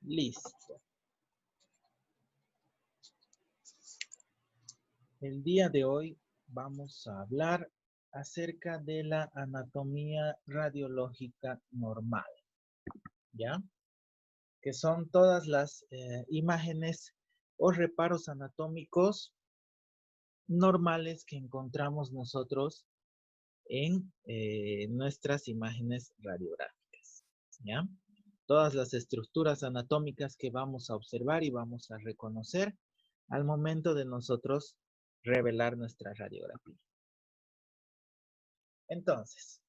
Listo. El día de hoy vamos a hablar acerca de la anatomía radiológica normal, ¿ya? Que son todas las imágenes o reparos anatómicos normales que encontramos nosotros en nuestras imágenes radiográficas, ¿ya? Todas las estructuras anatómicas que vamos a observar y vamos a reconocer al momento de nosotros revelar nuestra radiografía. Entonces,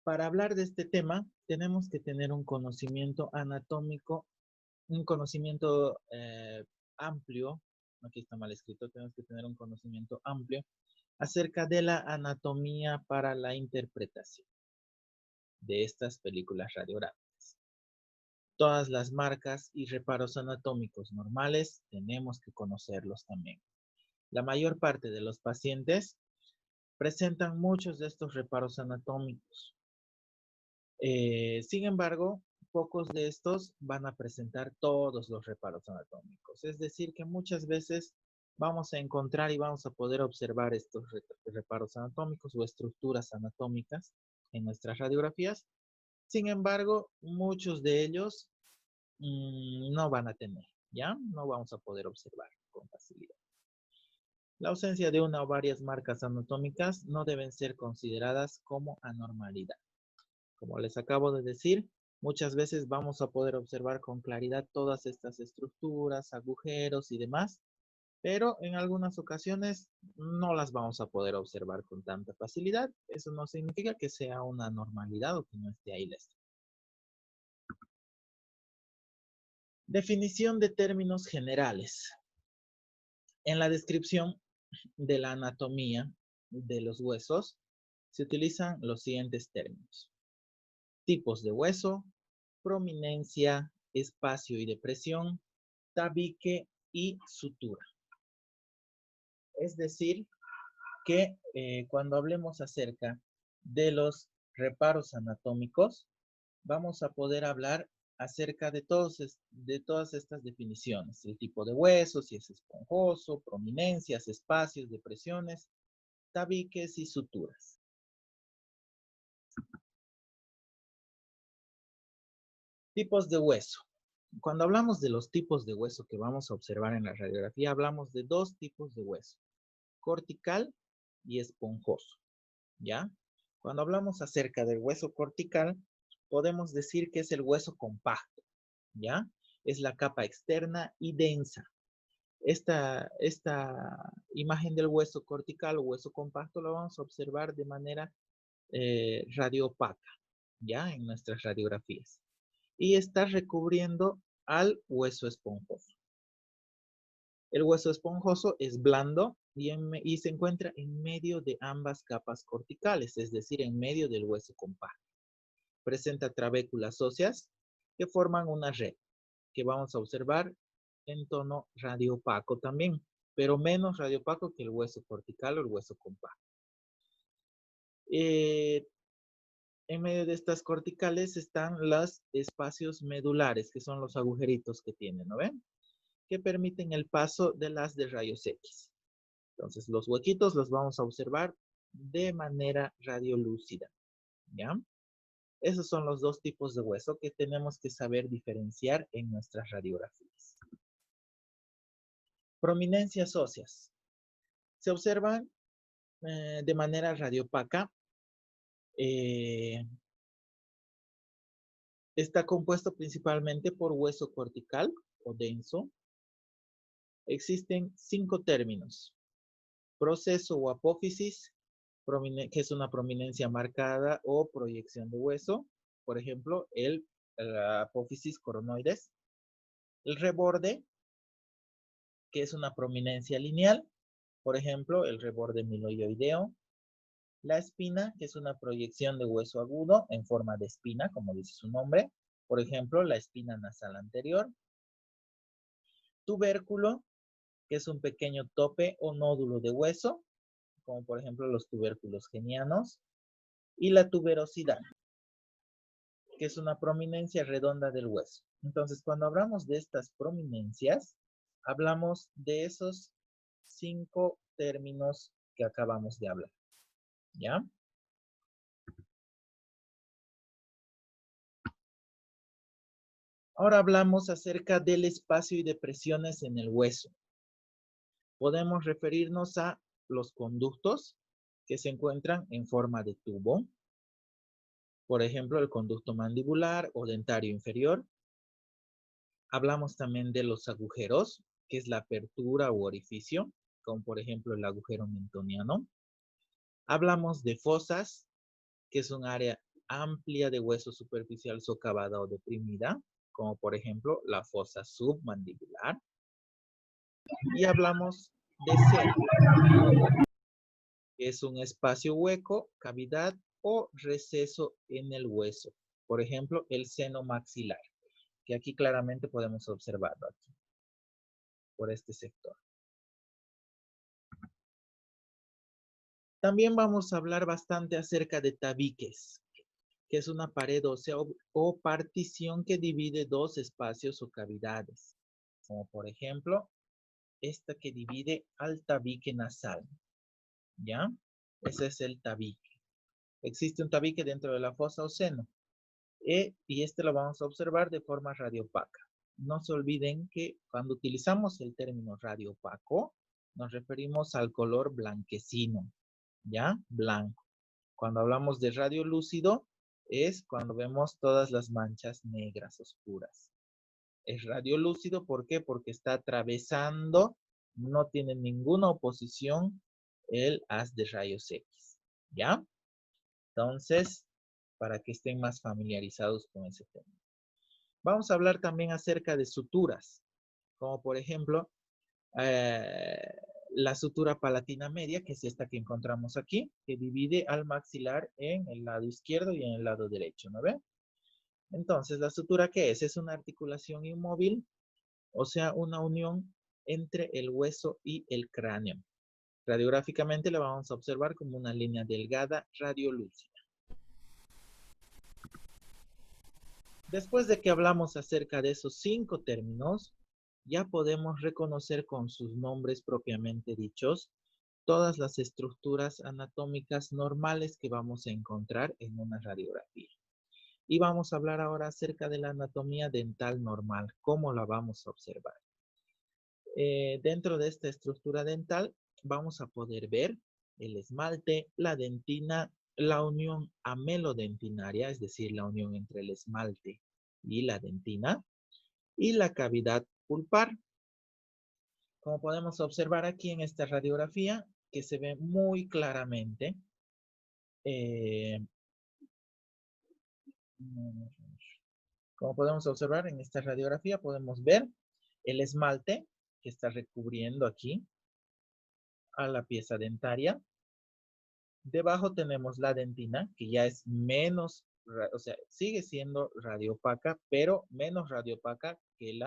para hablar de este tema, tenemos que tener un conocimiento anatómico, un conocimiento amplio, aquí está mal escrito, tenemos que tener un conocimiento amplio acerca de la anatomía para la interpretación de estas películas radiográficas. Todas las marcas y reparos anatómicos normales tenemos que conocerlos también. La mayor parte de los pacientes presentan muchos de estos reparos anatómicos. Sin embargo, pocos de estos van a presentar todos los reparos anatómicos. Es decir, que muchas veces vamos a encontrar y vamos a poder observar estos reparos anatómicos o estructuras anatómicas en nuestras radiografías. Sin embargo, muchos de ellos no van a tener, ¿ya? No vamos a poder observar con facilidad. La ausencia de una o varias marcas anatómicas no deben ser consideradas como anormalidad. Como les acabo de decir, muchas veces vamos a poder observar con claridad todas estas estructuras, agujeros y demás, pero en algunas ocasiones no las vamos a poder observar con tanta facilidad. Eso no significa que sea una anormalidad o que no esté ahí la estructura. Definición de términos generales. En la descripción de la anatomía de los huesos se utilizan los siguientes términos: tipos de hueso, prominencia, espacio y depresión, tabique y sutura. Es decir, que cuando hablemos acerca de los reparos anatómicos, vamos a poder hablar acerca de todas estas definiciones: el tipo de hueso, si es esponjoso, prominencias, espacios, depresiones, tabiques y suturas. Tipos de hueso. Cuando hablamos de los tipos de hueso que vamos a observar en la radiografía, hablamos de dos tipos de hueso: cortical y esponjoso, ¿ya? Cuando hablamos acerca del hueso cortical, podemos decir que es el hueso compacto, ¿ya? Es la capa externa y densa. Esta imagen del hueso cortical o hueso compacto la vamos a observar de manera radiopaca, ¿ya? En nuestras radiografías. Y está recubriendo al hueso esponjoso. El hueso esponjoso es blando y se encuentra en medio de ambas capas corticales, es decir, en medio del hueso compacto. Presenta trabéculas óseas que forman una red que vamos a observar en tono radiopaco también, pero menos radiopaco que el hueso cortical o el hueso compacto. En medio de estas corticales están los espacios medulares, que son los agujeritos que tienen, ¿no ven? Que permiten el paso de las de rayos X. Entonces, los huequitos los vamos a observar de manera radiolúcida, ¿ya? Esos son los dos tipos de hueso que tenemos que saber diferenciar en nuestras radiografías. Prominencias óseas. Se observan de manera radiopaca. Está compuesto principalmente por hueso cortical o denso. Existen 5 términos: proceso o apófisis, que es una prominencia marcada o proyección de hueso. Por ejemplo, el apófisis coronoides. El reborde, que es una prominencia lineal. Por ejemplo, el reborde miloioideo. La espina, que es una proyección de hueso agudo en forma de espina, como dice su nombre. Por ejemplo, la espina nasal anterior. Tubérculo, que es un pequeño tope o nódulo de hueso, como por ejemplo los tubérculos genianos. Y la tuberosidad, que es una prominencia redonda del hueso. Entonces, cuando hablamos de estas prominencias, hablamos de esos 5 términos que acabamos de hablar. ¿Ya? Ahora hablamos acerca del espacio y de presiones en el hueso. Podemos referirnos a los conductos que se encuentran en forma de tubo. Por ejemplo, el conducto mandibular o dentario inferior. Hablamos también de los agujeros, que es la apertura u orificio, como por ejemplo el agujero mentoniano. Hablamos de fosas, que es un área amplia de hueso superficial socavada o deprimida, como por ejemplo la fosa submandibular. Y hablamos de seno, que es un espacio hueco, cavidad o receso en el hueso. Por ejemplo, el seno maxilar, que aquí claramente podemos observarlo aquí, por este sector. También vamos a hablar bastante acerca de tabiques, que es una pared ósea o partición que divide dos espacios o cavidades, como por ejemplo, esta que divide al tabique nasal, ¿ya? Ese es el tabique. Existe un tabique dentro de la fosa o seno, y este lo vamos a observar de forma radiopaca. No se olviden que cuando utilizamos el término radiopaco, nos referimos al color blanquecino, ¿ya? Blanco. Cuando hablamos de radiolúcido, es cuando vemos todas las manchas negras oscuras. Es radiolúcido, ¿por qué? Porque está atravesando, no tiene ninguna oposición el haz de rayos X, ¿ya? Entonces, para que estén más familiarizados con ese tema. Vamos a hablar también acerca de suturas, como por ejemplo, la sutura palatina media, que es esta que encontramos aquí, que divide al maxilar en el lado izquierdo y en el lado derecho, ¿no ven? Entonces, ¿la sutura qué es? Es una articulación inmóvil, o sea, una unión entre el hueso y el cráneo. Radiográficamente la vamos a observar como una línea delgada radiolúcida. Después de que hablamos acerca de esos 5 términos, ya podemos reconocer con sus nombres propiamente dichos todas las estructuras anatómicas normales que vamos a encontrar en una radiografía. Y vamos a hablar ahora acerca de la anatomía dental normal, cómo la vamos a observar. Dentro de esta estructura dental vamos a poder ver el esmalte, la dentina, la unión amelodentinaria, es decir, la unión entre el esmalte y la dentina, y la cavidad pulpar. Como podemos observar aquí en esta radiografía, que se ve muy claramente, como podemos observar en esta radiografía, podemos ver el esmalte que está recubriendo aquí a la pieza dentaria. Debajo tenemos la dentina, que ya es menos, o sea, sigue siendo radiopaca, pero menos radiopaca que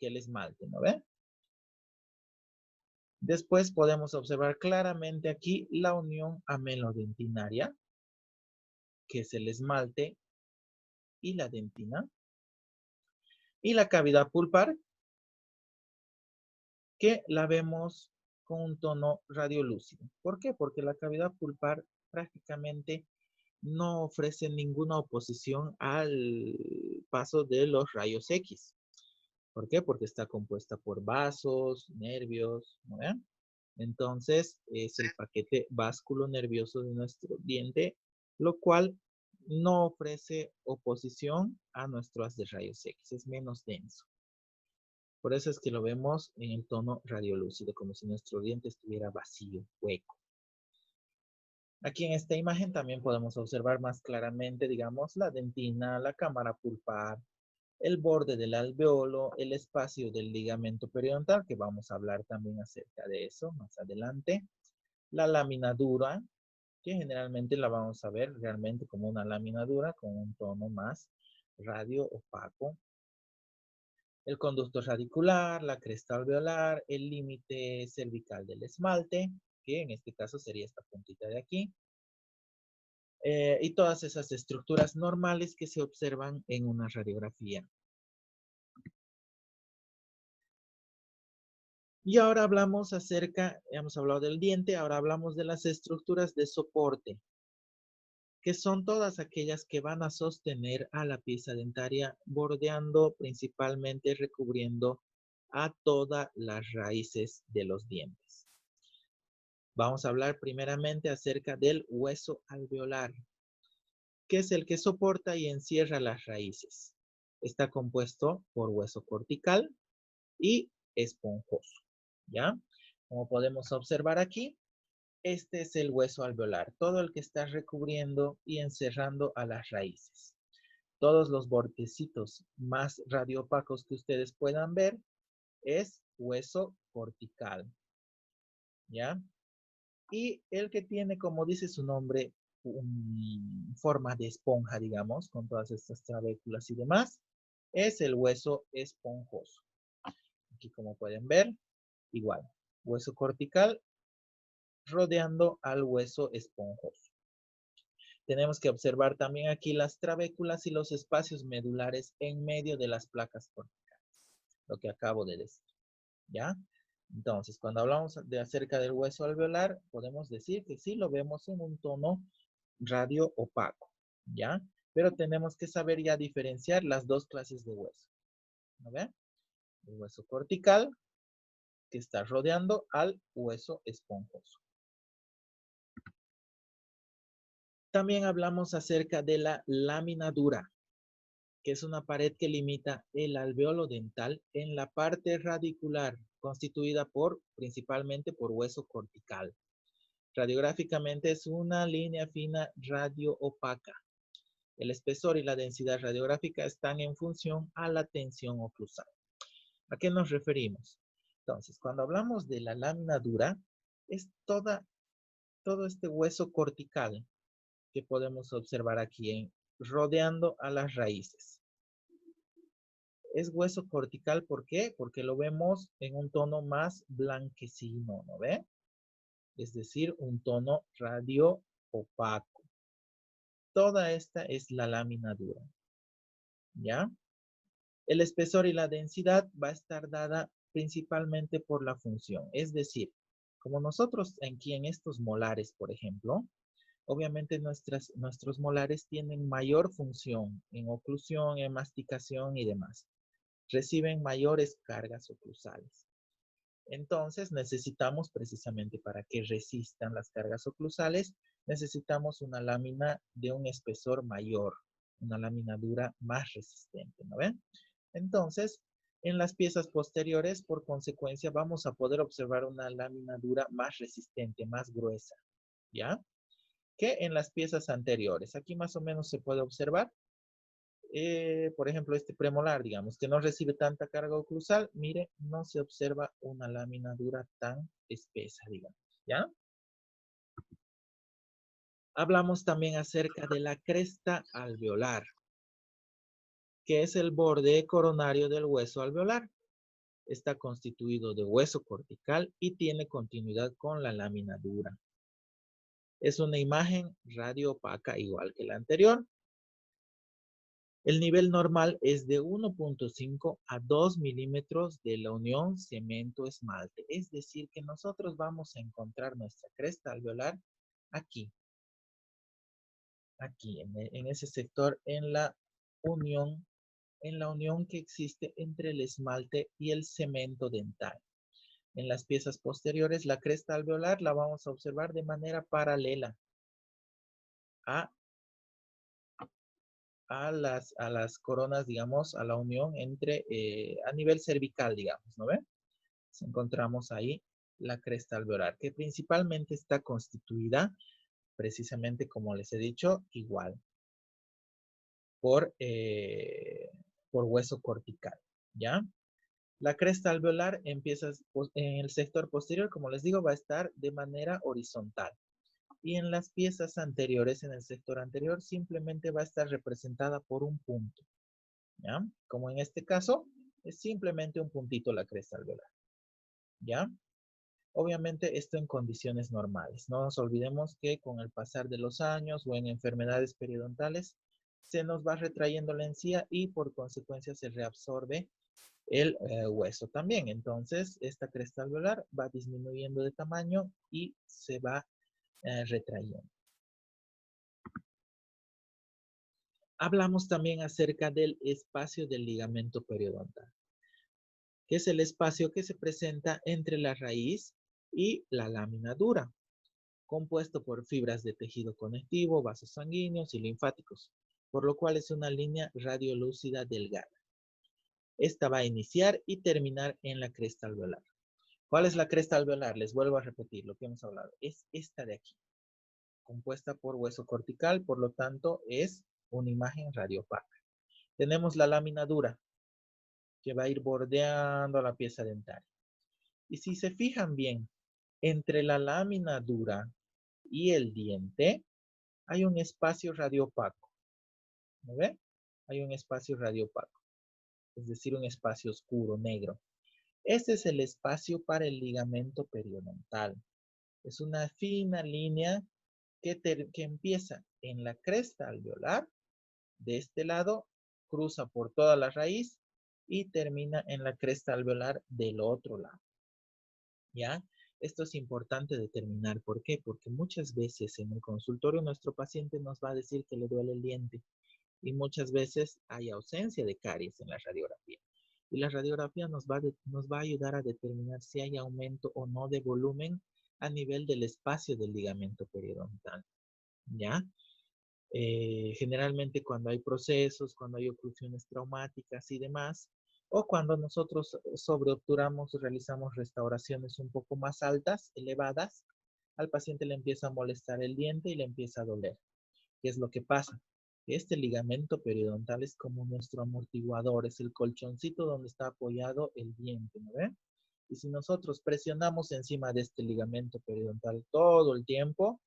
el esmalte, ¿no ven? Después podemos observar claramente aquí la unión amelodentinaria, que es el esmalte y la dentina. Y la cavidad pulpar, que la vemos con un tono radiolúcido. ¿Por qué? Porque la cavidad pulpar prácticamente no ofrece ninguna oposición al paso de los rayos X. ¿Por qué? Porque está compuesta por vasos, nervios, ¿no? Entonces, es el paquete vasculo nervioso de nuestro diente, lo cual no ofrece oposición a nuestro haz de rayos X, es menos denso. Por eso es que lo vemos en el tono radiolúcido, como si nuestro diente estuviera vacío, hueco. Aquí en esta imagen también podemos observar más claramente, digamos, la dentina, la cámara pulpar, el borde del alveolo, el espacio del ligamento periodontal, que vamos a hablar también acerca de eso más adelante. La lámina dura, que generalmente la vamos a ver realmente como una lámina dura con un tono más radio opaco. El conducto radicular, la cresta alveolar, el límite cervical del esmalte, que en este caso sería esta puntita de aquí. y todas esas estructuras normales que se observan en una radiografía. Y ahora hablamos hemos hablado del diente, ahora hablamos de las estructuras de soporte, que son todas aquellas que van a sostener a la pieza dentaria, bordeando, principalmente recubriendo a todas las raíces de los dientes. Vamos a hablar primeramente acerca del hueso alveolar, que es el que soporta y encierra las raíces. Está compuesto por hueso cortical y esponjoso, ¿ya? Como podemos observar aquí, este es el hueso alveolar, todo el que está recubriendo y encerrando a las raíces. Todos los bordecitos más radioopacos que ustedes puedan ver es hueso cortical, ¿ya? Y el que tiene, como dice su nombre, forma de esponja, digamos, con todas estas trabéculas y demás, es el hueso esponjoso. Aquí, como pueden ver, igual, hueso cortical rodeando al hueso esponjoso. Tenemos que observar también aquí las trabéculas y los espacios medulares en medio de las placas corticales, lo que acabo de decir, ¿ya? Entonces, cuando hablamos acerca del hueso alveolar, podemos decir que sí lo vemos en un tono radio opaco, ¿ya? Pero tenemos que saber ya diferenciar las dos clases de hueso, ¿no ven? El hueso cortical, que está rodeando al hueso esponjoso. También hablamos acerca de la lámina dura, que es una pared que limita el alveolo dental en la parte radicular, constituida principalmente por hueso cortical. Radiográficamente es una línea fina radio opaca. El espesor y la densidad radiográfica están en función a la tensión oclusal. ¿A qué nos referimos? Entonces, cuando hablamos de la lámina dura, es todo este hueso cortical que podemos observar aquí rodeando a las raíces. Es hueso cortical, ¿por qué? Porque lo vemos en un tono más blanquecino, ¿no ve? Es decir, un tono radio opaco. Toda esta es la lámina dura, ¿ya? El espesor y la densidad va a estar dada principalmente por la función. Es decir, como nosotros aquí en estos molares, por ejemplo, obviamente nuestros molares tienen mayor función en oclusión, en masticación y demás. Reciben mayores cargas oclusales. Entonces necesitamos precisamente para que resistan las cargas oclusales, necesitamos una lámina de un espesor mayor, una lámina dura más resistente, ¿no ven? Entonces, en las piezas posteriores, por consecuencia, vamos a poder observar una lámina dura más resistente, más gruesa, ¿ya? Que en las piezas anteriores. Aquí más o menos se puede observar, por ejemplo, este premolar, digamos, que no recibe tanta carga oclusal, mire, no se observa una lámina dura tan espesa, digamos, ¿ya? Hablamos también acerca de la cresta alveolar, que es el borde coronario del hueso alveolar. Está constituido de hueso cortical y tiene continuidad con la lámina dura. Es una imagen radio opaca igual que la anterior. El nivel normal es de 1.5 a 2 milímetros de la unión cemento-esmalte. Es decir, que nosotros vamos a encontrar nuestra cresta alveolar aquí, en ese sector, unión, en la unión que existe entre el esmalte y el cemento dental. En las piezas posteriores, la cresta alveolar la vamos a observar de manera paralela a las coronas, digamos, a la unión entre, a nivel cervical, digamos, ¿no ven? Encontramos ahí la cresta alveolar, que principalmente está constituida, precisamente como les he dicho, igual, por hueso cortical, ¿ya? La cresta alveolar empieza en el sector posterior, como les digo, va a estar de manera horizontal. Y en las piezas anteriores, en el sector anterior, simplemente va a estar representada por un punto, ¿ya? Como en este caso, es simplemente un puntito la cresta alveolar, ¿ya? Obviamente esto en condiciones normales. No nos olvidemos que con el pasar de los años o en enfermedades periodontales se nos va retrayendo la encía y por consecuencia se reabsorbe el hueso también. Entonces esta cresta alveolar va disminuyendo de tamaño y se va retrayendo. Hablamos también acerca del espacio del ligamento periodontal, que es el espacio que se presenta entre la raíz y la lámina dura, compuesto por fibras de tejido conectivo, vasos sanguíneos y linfáticos, por lo cual es una línea radiolúcida delgada. Esta va a iniciar y terminar en la cresta alveolar. ¿Cuál es la cresta alveolar? Les vuelvo a repetir lo que hemos hablado. Es esta de aquí, compuesta por hueso cortical, por lo tanto es una imagen radiopaca. Tenemos la lámina dura, que va a ir bordeando la pieza dentaria. Y si se fijan bien, entre la lámina dura y el diente hay un espacio radiopaco. ¿Me ve? Hay un espacio radiopaco, es decir, un espacio oscuro, negro. Este es el espacio para el ligamento periodontal. Es una fina línea que empieza en la cresta alveolar, de este lado, cruza por toda la raíz y termina en la cresta alveolar del otro lado. ¿Ya? Esto es importante determinar. ¿Por qué? Porque muchas veces en el consultorio nuestro paciente nos va a decir que le duele el diente y muchas veces hay ausencia de caries en la radiografía. Y la radiografía nos va a ayudar a determinar si hay aumento o no de volumen a nivel del espacio del ligamento periodontal. ¿Ya? Generalmente cuando hay procesos, cuando hay oclusiones traumáticas y demás, o cuando nosotros sobreobturamos, realizamos restauraciones un poco más altas, elevadas, al paciente le empieza a molestar el diente y le empieza a doler. ¿Qué es lo que pasa? Este ligamento periodontal es como nuestro amortiguador, es el colchoncito donde está apoyado el diente, ¿no ven? Y si nosotros presionamos encima de este ligamento periodontal todo el tiempo,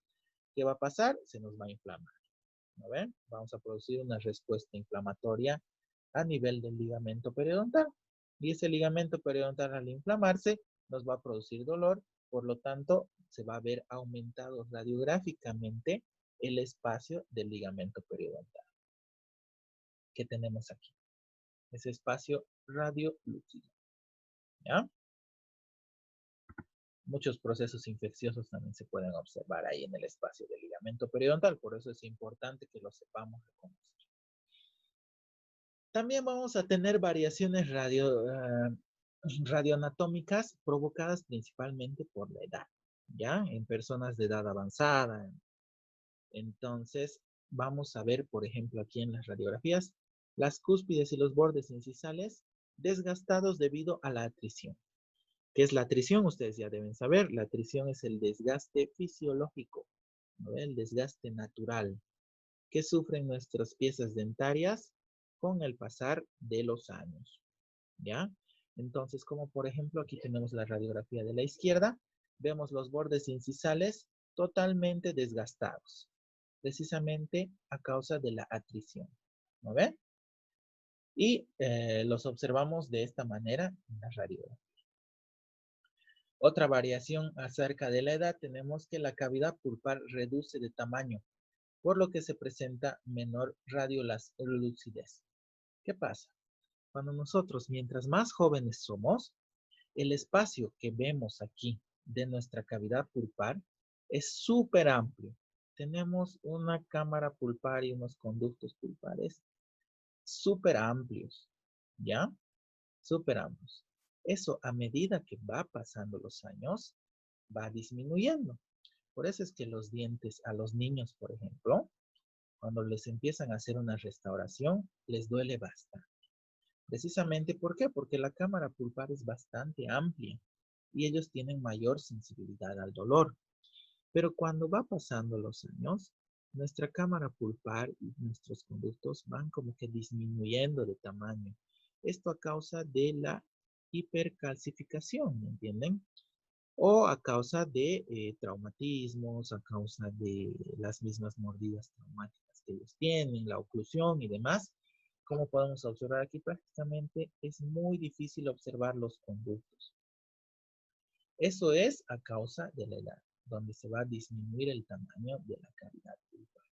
¿qué va a pasar? Se nos va a inflamar, ¿no ven? Vamos a producir una respuesta inflamatoria a nivel del ligamento periodontal. Y ese ligamento periodontal al inflamarse nos va a producir dolor, por lo tanto se va a ver aumentado radiográficamente el espacio del ligamento periodontal que tenemos aquí. Ese espacio radiolúcido. ¿Ya? Muchos procesos infecciosos también se pueden observar ahí en el espacio del ligamento periodontal, por eso es importante que lo sepamos reconocer. También vamos a tener variaciones radioanatómicas provocadas principalmente por la edad, ¿ya? En personas de edad avanzada. Entonces, vamos a ver, por ejemplo, aquí en las radiografías, las cúspides y los bordes incisales desgastados debido a la atrición. ¿Qué es la atrición? Ustedes ya deben saber. La atrición es el desgaste fisiológico, ¿no? El desgaste natural que sufren nuestras piezas dentarias con el pasar de los años, ¿ya? Entonces, como por ejemplo, aquí tenemos la radiografía de la izquierda, vemos los bordes incisales totalmente desgastados, precisamente a causa de la atrición, ¿no ven? Y los observamos de esta manera en la radiografía. Otra variación acerca de la edad, tenemos que la cavidad pulpar reduce de tamaño, por lo que se presenta menor radiolucidez. ¿Qué pasa? Cuando nosotros, mientras más jóvenes somos, el espacio que vemos aquí de nuestra cavidad pulpar es súper amplio. Tenemos una cámara pulpar y unos conductos pulpares súper amplios, ¿ya? Súper amplios. Eso a medida que va pasando los años, va disminuyendo. Por eso es que los dientes a los niños, por ejemplo, cuando les empiezan a hacer una restauración, les duele bastante. Precisamente, ¿por qué? Porque la cámara pulpar es bastante amplia y ellos tienen mayor sensibilidad al dolor. Pero cuando va pasando los años, nuestra cámara pulpar y nuestros conductos van como que disminuyendo de tamaño. Esto a causa de la hipercalcificación, ¿me entienden? O a causa de traumatismos, a causa de las mismas mordidas traumáticas que ellos tienen, la oclusión y demás. Como podemos observar aquí, prácticamente es muy difícil observar los conductos. Eso es a causa de la edad, donde se va a disminuir el tamaño de la cavidad pulpar.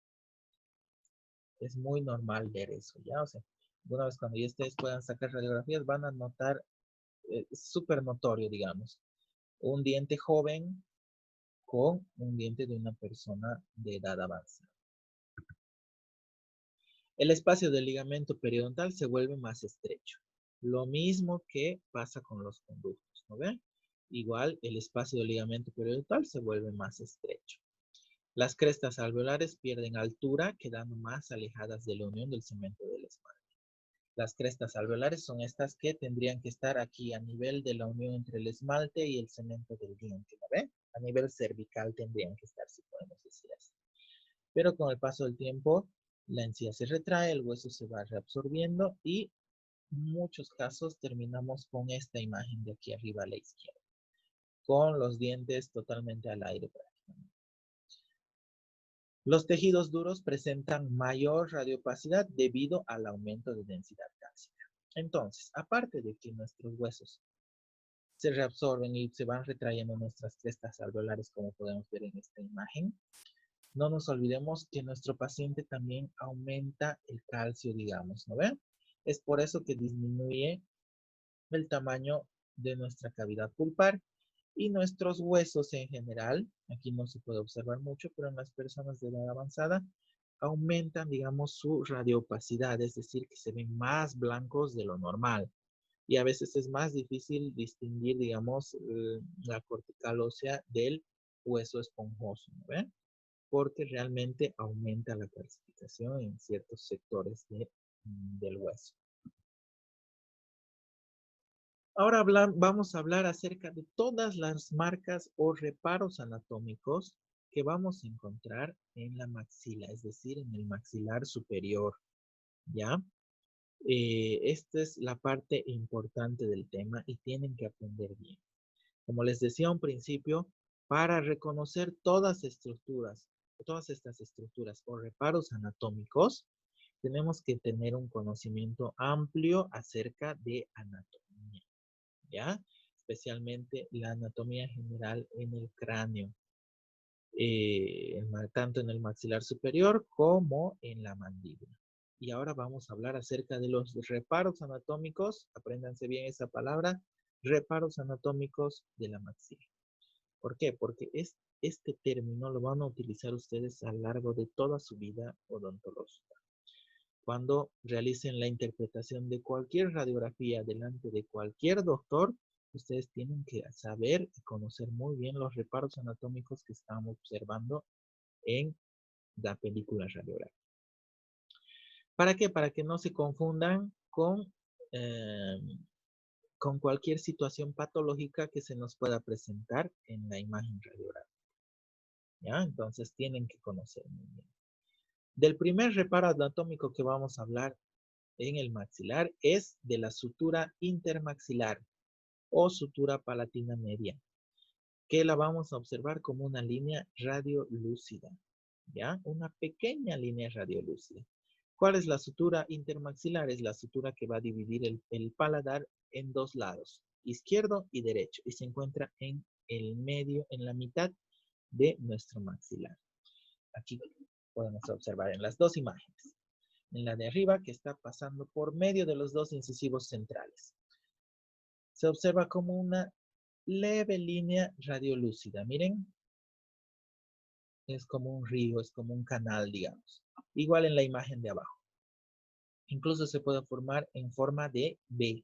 Es muy normal ver eso, ¿ya? O sea, una vez cuando ya ustedes puedan sacar radiografías, van a notar, súper notorio, digamos, un diente joven con un diente de una persona de edad avanzada. El espacio del ligamento periodontal se vuelve más estrecho. Lo mismo que pasa con los conductos, ¿no ven? Igual el espacio del ligamento periodontal se vuelve más estrecho. Las crestas alveolares pierden altura, quedando más alejadas de la unión del cemento del esmalte. Las crestas alveolares son estas que tendrían que estar aquí a nivel de la unión entre el esmalte y el cemento del diente, ¿no ven? A nivel cervical tendrían que estar, si podemos decir así. Pero con el paso del tiempo, la encía se retrae, el hueso se va reabsorbiendo y en muchos casos terminamos con esta imagen de aquí arriba a la izquierda, con los dientes totalmente al aire prácticamente. Los tejidos duros presentan mayor radiopacidad debido al aumento de densidad cálcica. Entonces, aparte de que nuestros huesos se reabsorben y se van retrayendo nuestras crestas alveolares, como podemos ver en esta imagen, no nos olvidemos que nuestro paciente también aumenta el calcio, digamos, ¿no ven? Es por eso que disminuye el tamaño de nuestra cavidad pulpar y nuestros huesos en general, aquí no se puede observar mucho, pero en las personas de edad avanzada, aumentan, digamos, su radiopacidad, es decir, que se ven más blancos de lo normal. Y a veces es más difícil distinguir, digamos, la cortical ósea del hueso esponjoso, ¿no ven? Porque realmente aumenta la calcificación en ciertos sectores del hueso. Ahora vamos a hablar acerca de todas las marcas o reparos anatómicos que vamos a encontrar en la maxila, es decir, en el maxilar superior, ¿ya? Esta es la parte importante del tema y tienen que aprender bien. Como les decía a un principio, para reconocer todas estas estructuras o reparos anatómicos, tenemos que tener un conocimiento amplio acerca de anatomía, ¿ya? Especialmente la anatomía general en el cráneo, tanto en el maxilar superior como en la mandíbula. Y ahora vamos a hablar acerca de los reparos anatómicos, apréndanse bien esa palabra, reparos anatómicos de la maxila. ¿Por qué? Porque este término lo van a utilizar ustedes a lo largo de toda su vida odontológica. Cuando realicen la interpretación de cualquier radiografía delante de cualquier doctor, ustedes tienen que saber y conocer muy bien los reparos anatómicos que estamos observando en la película radiográfica. ¿Para qué? Para que no se confundan con cualquier situación patológica que se nos pueda presentar en la imagen radiográfica. ¿Ya? Entonces tienen que conocer muy bien. Del primer reparo anatómico que vamos a hablar en el maxilar es de la sutura intermaxilar o sutura palatina media, que la vamos a observar como una línea radiolúcida, ¿ya? Una pequeña línea radiolúcida. ¿Cuál es la sutura intermaxilar? Es la sutura que va a dividir el paladar en dos lados, izquierdo y derecho, y se encuentra en el medio, en la mitad de nuestro maxilar. Aquí podemos observar en las dos imágenes. En la de arriba, que está pasando por medio de los dos incisivos centrales. Se observa como una leve línea radiolúcida. Miren, es como un río, es como un canal, digamos. Igual en la imagen de abajo. Incluso se puede formar en forma de V,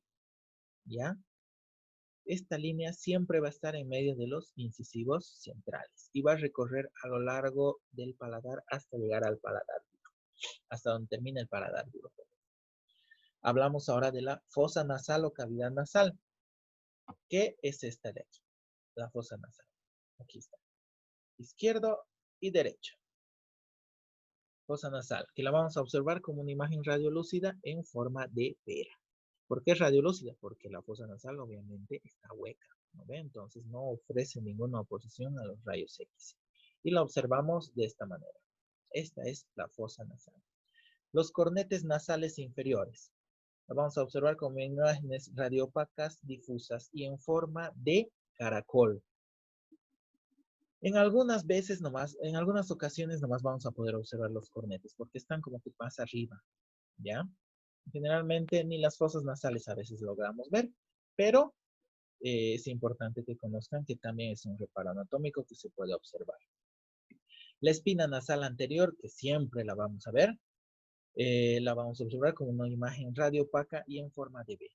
¿ya? Esta línea siempre va a estar en medio de los incisivos centrales y va a recorrer a lo largo del paladar hasta llegar al paladar duro, hasta donde termina el paladar duro. Hablamos ahora de la fosa nasal o cavidad nasal. ¿Qué es esta de aquí? La fosa nasal. Aquí está. Izquierdo y derecho. Fosa nasal, que la vamos a observar como una imagen radiolúcida en forma de pera. ¿Por qué es radiolúcida? Porque la fosa nasal obviamente está hueca, ¿no ve? Entonces no ofrece ninguna oposición a los rayos X. Y la observamos de esta manera. Esta es la fosa nasal. Los cornetes nasales inferiores. La vamos a observar como imágenes radiopacas difusas y en forma de caracol. En algunas veces nomás, en algunas ocasiones nomás vamos a poder observar los cornetes porque están como que más arriba, ¿ya? Generalmente ni las fosas nasales a veces logramos ver, pero es importante que conozcan que también es un reparo anatómico que se puede observar. La espina nasal anterior, que siempre la vamos a ver, la vamos a observar con una imagen radiopaca y en forma de B.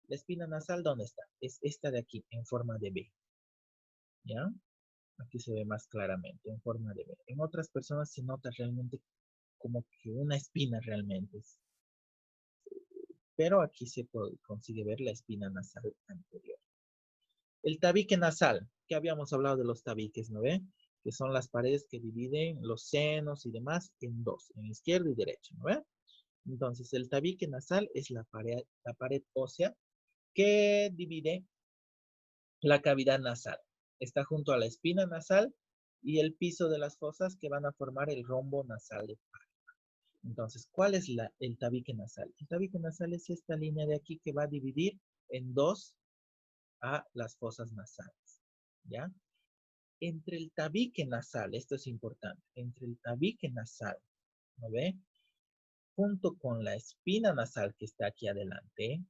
La espina nasal, ¿dónde está? Es esta de aquí, en forma de B. ¿Ya? Aquí se ve más claramente, en forma de B. En otras personas se nota realmente como que una espina realmente. Pero aquí se consigue ver la espina nasal anterior. El tabique nasal, que habíamos hablado de los tabiques, ¿no ve? Que son las paredes que dividen los senos y demás en dos, en izquierda y derecha, ¿no ve? Entonces, el tabique nasal es la pared ósea que divide la cavidad nasal. Está junto a la espina nasal y el piso de las fosas que van a formar el rombo nasal de Parma. Entonces, ¿cuál es el tabique nasal? El tabique nasal es esta línea de aquí que va a dividir en dos a las fosas nasales, ¿ya? Entre el tabique nasal, esto es importante, entre el tabique nasal, ¿no ve? Junto con la espina nasal que está aquí adelante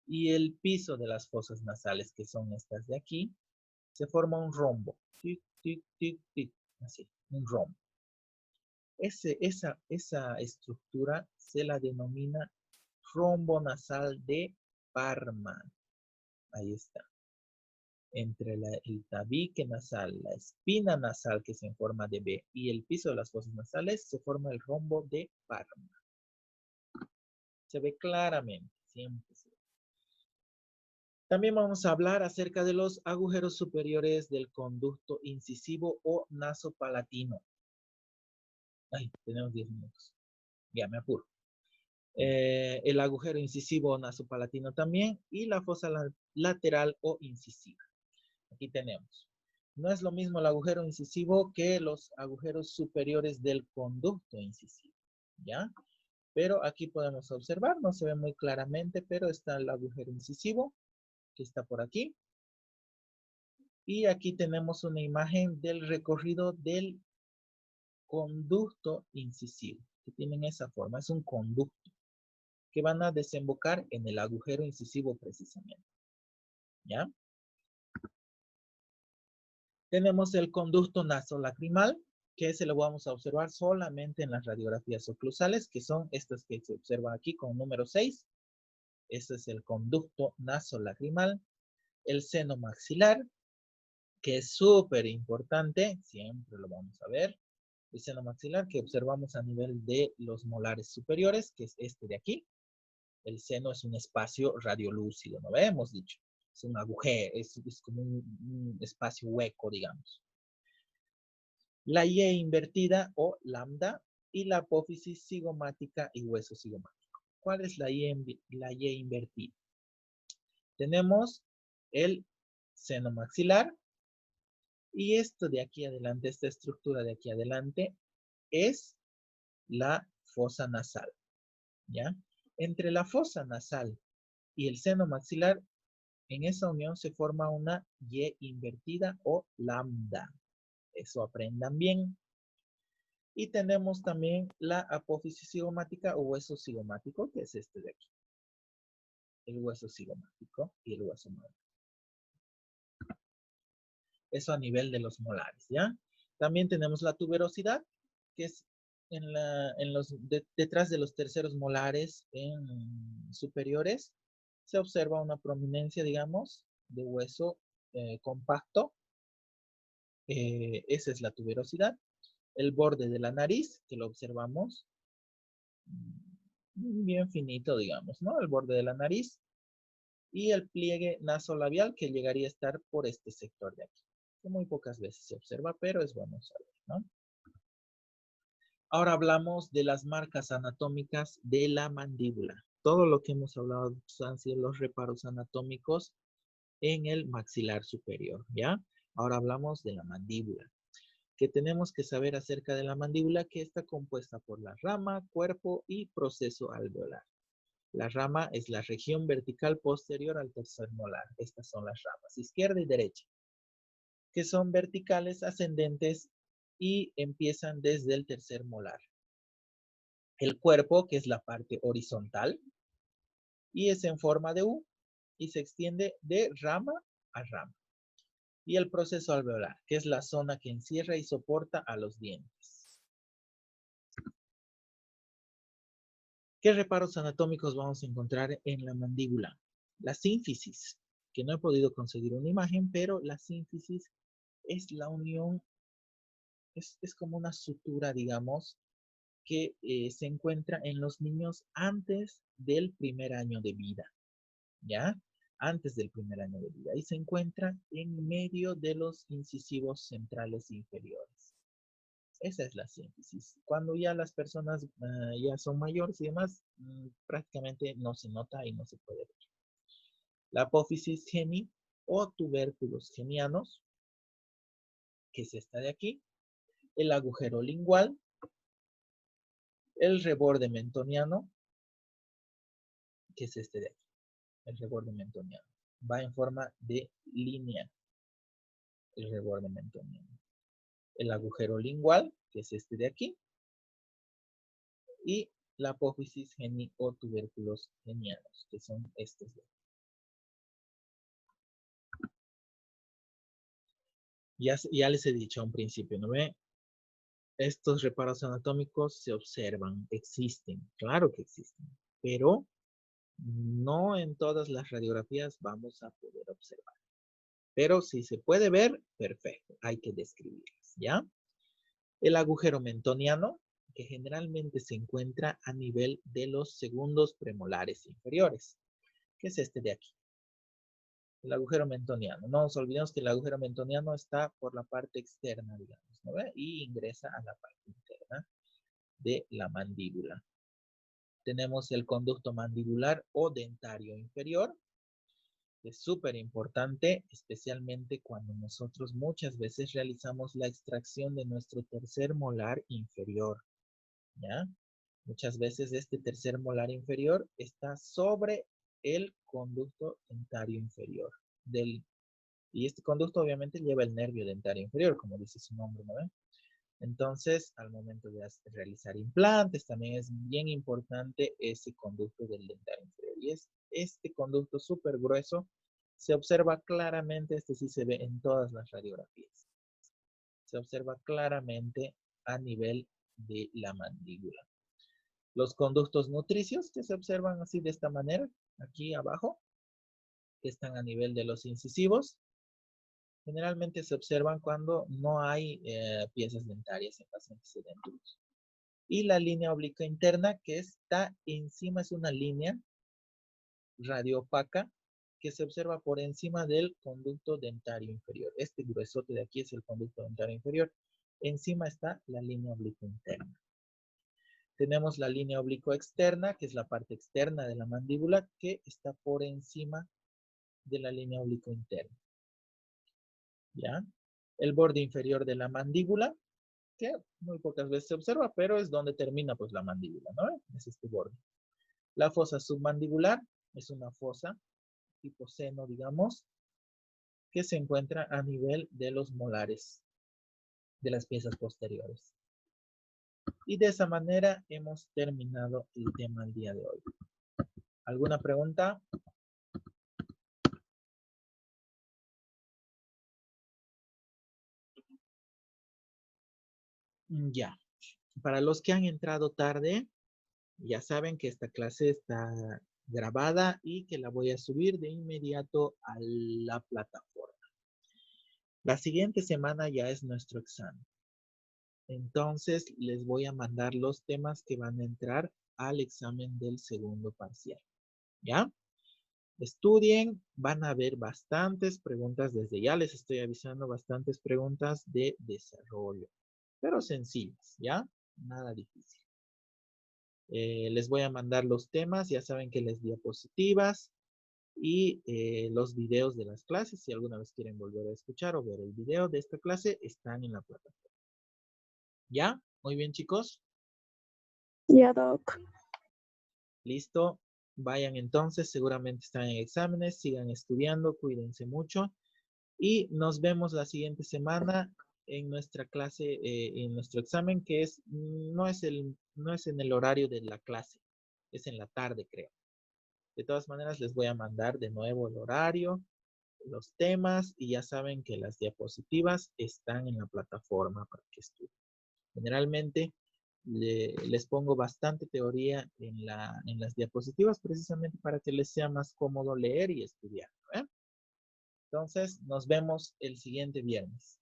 y el piso de las fosas nasales, que son estas de aquí, se forma un rombo. Tic, tic, tic, tic, así, un rombo. Esa estructura se la denomina rombo nasal de Parma. Ahí está. Entre el tabique nasal, la espina nasal que se forma de B y el piso de las fosas nasales se forma el rombo de Parma. Se ve claramente, siempre se ve. También vamos a hablar acerca de los agujeros superiores del conducto incisivo o nasopalatino. Ay, tenemos 10 minutos. Ya me apuro. El agujero incisivo o nasopalatino también y la fosa lateral o incisiva. Aquí tenemos. No es lo mismo el agujero incisivo que los agujeros superiores del conducto incisivo, ¿ya? Pero aquí podemos observar, no se ve muy claramente, pero está el agujero incisivo, que está por aquí. Y aquí tenemos una imagen del recorrido del conducto incisivo, que tienen esa forma, es un conducto, que van a desembocar en el agujero incisivo precisamente, ¿ya? Tenemos el conducto nasolacrimal, que se lo vamos a observar solamente en las radiografías oclusales, que son estas que se observan aquí con número 6. Este es el conducto nasolacrimal. El seno maxilar, que es súper importante, siempre lo vamos a ver. El seno maxilar que observamos a nivel de los molares superiores, que es este de aquí. El seno es un espacio radiolúcido, ¿no hemos dicho? Es un agujero, es como un espacio hueco, digamos. La Y invertida o lambda y la apófisis cigomática y hueso cigomático. ¿Cuál es la Y invertida? Tenemos el seno maxilar y esto de aquí adelante, esta estructura de aquí adelante es la fosa nasal, ¿ya? Entre la fosa nasal y el seno maxilar, en esa unión se forma una Y invertida o lambda. Eso aprendan bien. Y tenemos también la apófisis cigomática o hueso cigomático, que es este de aquí. El hueso cigomático y el hueso molar. Eso a nivel de los molares, ¿ya? También tenemos la tuberosidad, que es detrás de los terceros molares superiores. Se observa una prominencia, digamos, de hueso compacto. Esa es la tuberosidad. El borde de la nariz, que lo observamos bien finito, digamos, ¿no? El borde de la nariz. Y el pliegue nasolabial, que llegaría a estar por este sector de aquí. Que muy pocas veces se observa, pero es bueno saber, ¿no? Ahora hablamos de las marcas anatómicas de la mandíbula. Todo lo que hemos hablado han sido los reparos anatómicos en el maxilar superior, ¿ya? Ahora hablamos de la mandíbula. ¿Qué tenemos que saber acerca de la mandíbula? Que está compuesta por la rama, cuerpo y proceso alveolar. La rama es la región vertical posterior al tercer molar. Estas son las ramas, izquierda y derecha, que son verticales ascendentes y empiezan desde el tercer molar. El cuerpo, que es la parte horizontal, y es en forma de U y se extiende de rama a rama. Y el proceso alveolar, que es la zona que encierra y soporta a los dientes. ¿Qué reparos anatómicos vamos a encontrar en la mandíbula? La sínfisis, que no he podido conseguir una imagen, pero la sínfisis es la unión, es como una sutura, digamos, que se encuentra en los niños antes del primer año de vida, ¿ya? Antes del primer año de vida. Y se encuentra en medio de los incisivos centrales inferiores. Esa es la síntesis. Cuando ya las personas ya son mayores y demás, prácticamente no se nota y no se puede ver. La apófisis geni o tubérculos genianos, que es esta de aquí. El agujero lingual. El reborde mentoniano, que es este de aquí. El reborde mentoniano. Va en forma de línea. El reborde mentoniano. El agujero lingual, que es este de aquí. Y la apófisis geni o tubérculos genianos, que son estos de aquí. Ya les he dicho a un principio, ¿no ve? Estos reparos anatómicos se observan, existen, claro que existen, pero no en todas las radiografías vamos a poder observar. Pero si se puede ver, perfecto, hay que describirlas, ¿ya? El agujero mentoniano, que generalmente se encuentra a nivel de los segundos premolares inferiores, que es este de aquí. El agujero mentoniano. No nos olvidemos que el agujero mentoniano está por la parte externa, digamos, ¿no ve? Y ingresa a la parte interna de la mandíbula. Tenemos el conducto mandibular o dentario inferior. Es súper importante, especialmente cuando nosotros muchas veces realizamos la extracción de nuestro tercer molar inferior, ¿ya? Muchas veces este tercer molar inferior está sobre el conducto dentario inferior y este conducto obviamente lleva el nervio dentario inferior, como dice su nombre, ¿no ven? Entonces, al momento de realizar implantes, también es bien importante ese conducto del dentario inferior. Y es este conducto súper grueso, se observa claramente, este sí se ve en todas las radiografías. Se observa claramente a nivel de la mandíbula. Los conductos nutricios que se observan así de esta manera, aquí abajo, que están a nivel de los incisivos, generalmente se observan cuando no hay piezas dentarias en pacientes sedenturos. Y la línea obliqua interna que está encima, es una línea radioopaca que se observa por encima del conducto dentario inferior. Este gruesote de aquí es el conducto dentario inferior. Encima está la línea oblicua interna. Tenemos la línea oblicua externa, que es la parte externa de la mandíbula, que está por encima de la línea oblicua interna. ¿Ya? El borde inferior de la mandíbula, que muy pocas veces se observa, pero es donde termina pues la mandíbula, ¿no? Es este borde. La fosa submandibular es una fosa tipo seno, digamos, que se encuentra a nivel de los molares, de las piezas posteriores. Y de esa manera hemos terminado el tema el día de hoy. ¿Alguna pregunta? Ya. Para los que han entrado tarde, ya saben que esta clase está grabada y que la voy a subir de inmediato a la plataforma. La siguiente semana ya es nuestro examen. Entonces les voy a mandar los temas que van a entrar al examen del segundo parcial. ¿Ya? Estudien, van a haber bastantes preguntas, desde ya les estoy avisando, bastantes preguntas de desarrollo, pero sencillas, ¿ya? Nada difícil. Les voy a mandar los temas, ya saben que las diapositivas y los videos de las clases, si alguna vez quieren volver a escuchar o ver el video de esta clase, están en la plataforma. ¿Ya? Muy bien, chicos. Ya, Doc. Listo. Vayan entonces, seguramente están en exámenes, sigan estudiando, cuídense mucho y nos vemos la siguiente semana en nuestra clase, en nuestro examen, que no es en el horario de la clase, es en la tarde, creo. De todas maneras, les voy a mandar de nuevo el horario, los temas y ya saben que las diapositivas están en la plataforma para que estudien. Generalmente les pongo bastante teoría en las diapositivas precisamente para que les sea más cómodo leer y estudiar. ¿Eh? Entonces, nos vemos el siguiente viernes.